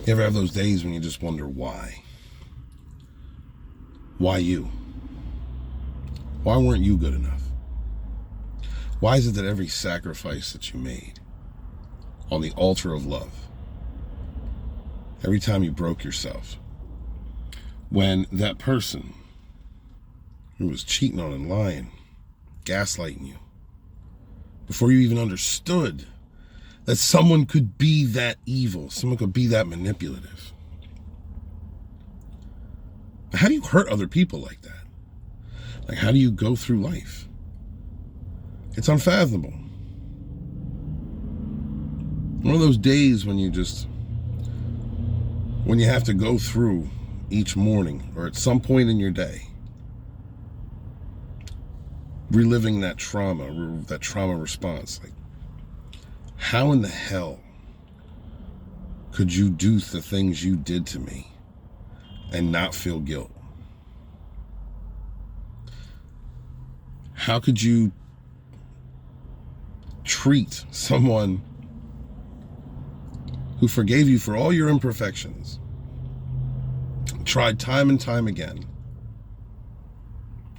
You ever have those days when you just wonder why? Why you? Why weren't you good enough? Why is it that every sacrifice that you made on the altar of love, every time you broke yourself, when that person who was cheating on and lying, gaslighting you, before you even understood that someone could be that evil, someone could be that manipulative? How do you hurt other people like that? Like, how do you go through life? It's unfathomable. One of those days when you have to go through each morning or at some point in your day, reliving that trauma response. Like, how in the hell could you do the things you did to me and not feel guilt? How could you treat someone who forgave you for all your imperfections, tried time and time again,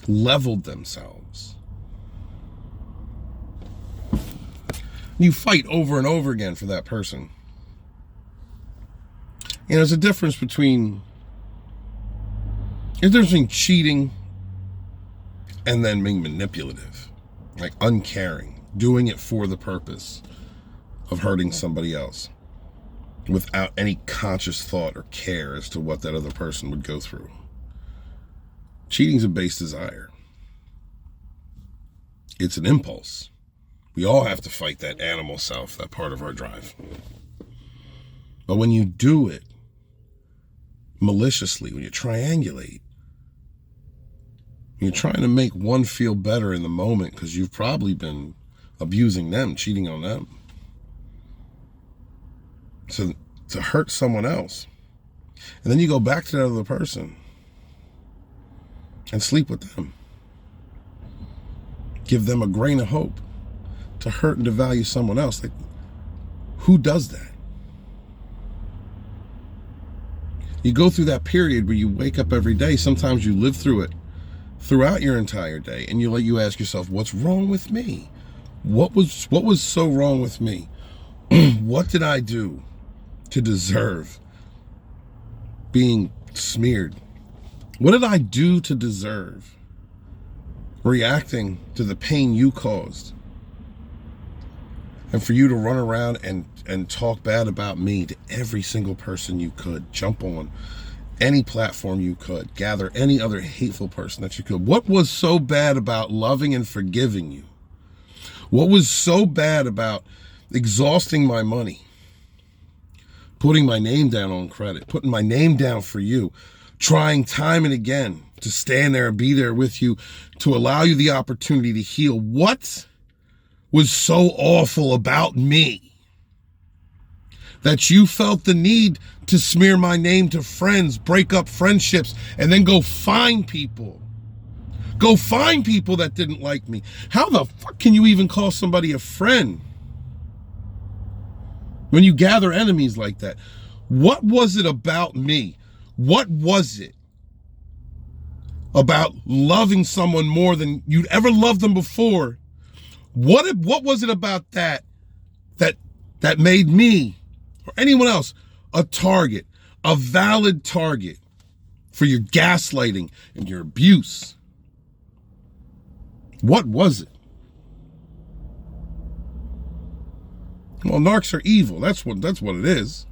leveled themselves? You fight over and over again for that person. You know, there's a difference between cheating and then being manipulative, like uncaring, doing it for the purpose of hurting somebody else without any conscious thought or care as to what that other person would go through. Cheating's a base desire. It's an impulse. We all have to fight that animal self, that part of our drive. But when you do it maliciously, when you triangulate, you're trying to make one feel better in the moment because you've probably been abusing them, cheating on them. So to hurt someone else. And then you go back to that other person and sleep with them. Give them a grain of hope to hurt and devalue someone else. Like, who does that? You go through that period where you wake up every day. Sometimes you live through it throughout your entire day, and you ask yourself, what's wrong with me? What was so wrong with me? What did I do to deserve being smeared? What did I do to deserve reacting to the pain you caused? And for you to run around and talk bad about me to every single person you could, jump on any platform you could, gather any other hateful person that you could. What was so bad about loving and forgiving you? What was so bad about exhausting my money, putting my name down on credit, putting my name down for you, trying time and again to stand there and be there with you, to allow you the opportunity to heal? What was so awful about me that you felt the need to smear my name to friends, break up friendships, and then go find people that didn't like me? How the fuck can you even call somebody a friend when you gather enemies like that? What was it about me? What was it about loving someone more than you'd ever loved them before? What was it about that made me or anyone else a target, a valid target for your gaslighting and your abuse? What was it? Well, narcs are evil. That's what it is.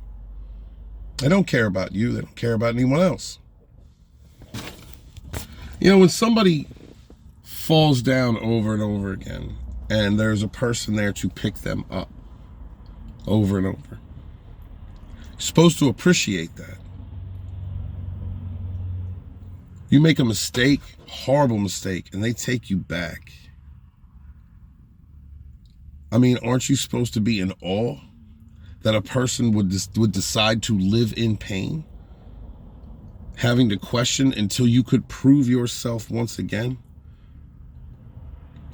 They don't care about you. They don't care about anyone else. You know, when somebody falls down over and over again, and there's a person there to pick them up over and over, you're supposed to appreciate that. You make a mistake, horrible mistake, and they take you back. I mean, aren't you supposed to be in awe that a person would decide to live in pain, having to question until you could prove yourself once again?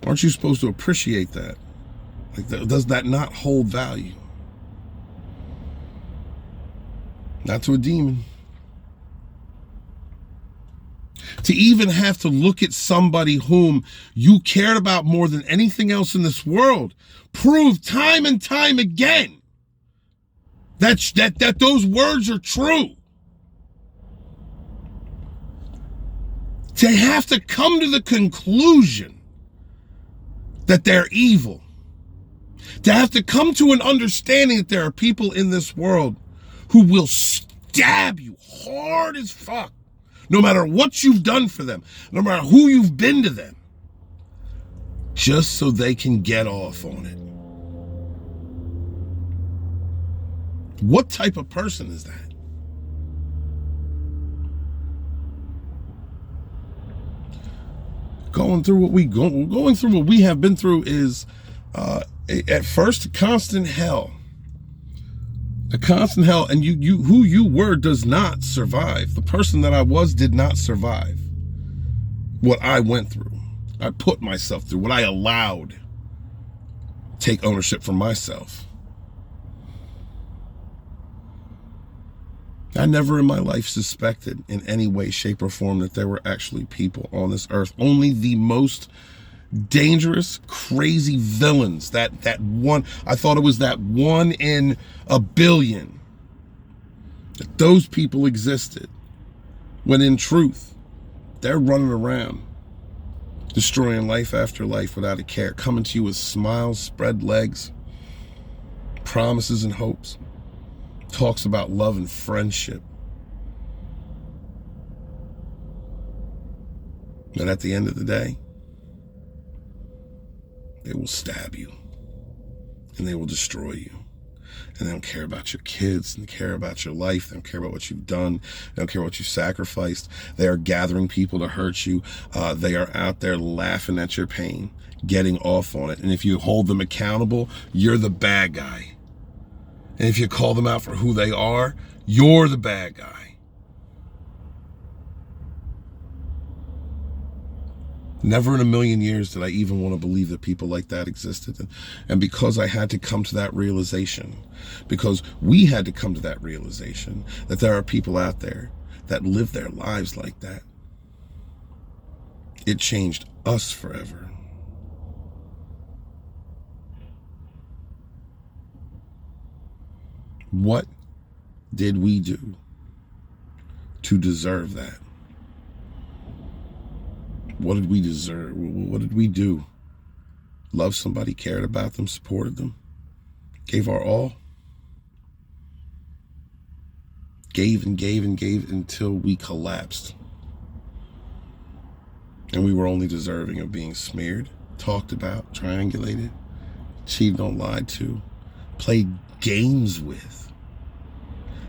Aren't you supposed to appreciate that? Like, does that not hold value? Not to a demon. To even have to look at somebody whom you cared about more than anything else in this world, prove time and time again that those words are true. To have to come to the conclusion that they're evil. To have to come to an understanding that there are people in this world who will stab you hard as fuck, no matter what you've done for them, no matter who you've been to them, just so they can get off on it. What type of person is that? Going through what we have been through is at first constant hell. A constant hell, and you who you were does not survive. The person that I was did not survive what I went through. I put myself through, what I allowed. Take ownership for myself. I never in my life suspected in any way, shape, or form that there were actually people on this earth. Only the most dangerous, crazy villains. That one, I thought it was that 1 in a billion. That those people existed. When in truth, they're running around, destroying life after life without a care, coming to you with smiles, spread legs, promises and hopes. Talks about love and friendship. But at the end of the day, they will stab you and they will destroy you. And they don't care about your kids, and they care about your life. They don't care about what you've done. They don't care what you've sacrificed. They are gathering people to hurt you. They are out there laughing at your pain, getting off on it. And if you hold them accountable, you're the bad guy. And if you call them out for who they are, you're the bad guy. Never in a million years did I even want to believe that people like that existed. And because I had to come to that realization, because we had to come to that realization that there are people out there that live their lives like that, it changed us forever. What did we do to deserve that? What did we deserve? What did we do? Loved somebody, cared about them, supported them, gave our all? Gave and gave and gave until we collapsed. And we were only deserving of being smeared, talked about, triangulated, cheated on, lied to, played games with,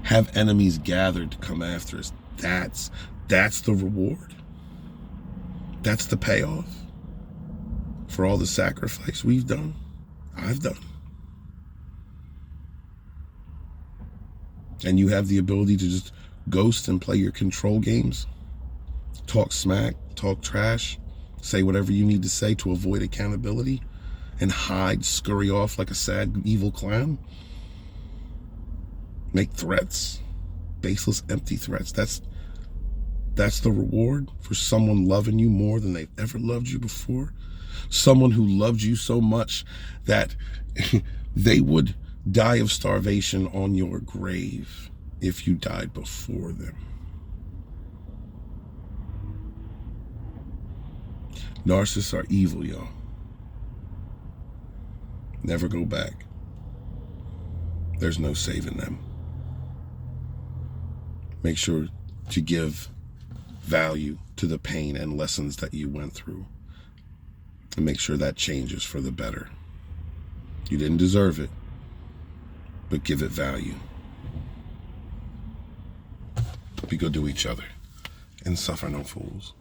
have enemies gathered to come after us. That's the reward. That's the payoff for all the sacrifice we've done, I've done. And you have the ability to just ghost and play your control games, talk smack, talk trash, say whatever you need to say to avoid accountability, and hide, scurry off like a sad, evil clown. Make threats, baseless, empty threats. That's the reward for someone loving you more than they've ever loved you before. Someone who loved you so much that they would die of starvation on your grave if you died before them. Narcissists are evil, y'all. Never go back. There's no saving them. Make sure to give value to the pain and lessons that you went through, and make sure that changes for the better. You didn't deserve it, but give it value. Be good to each other and suffer no fools.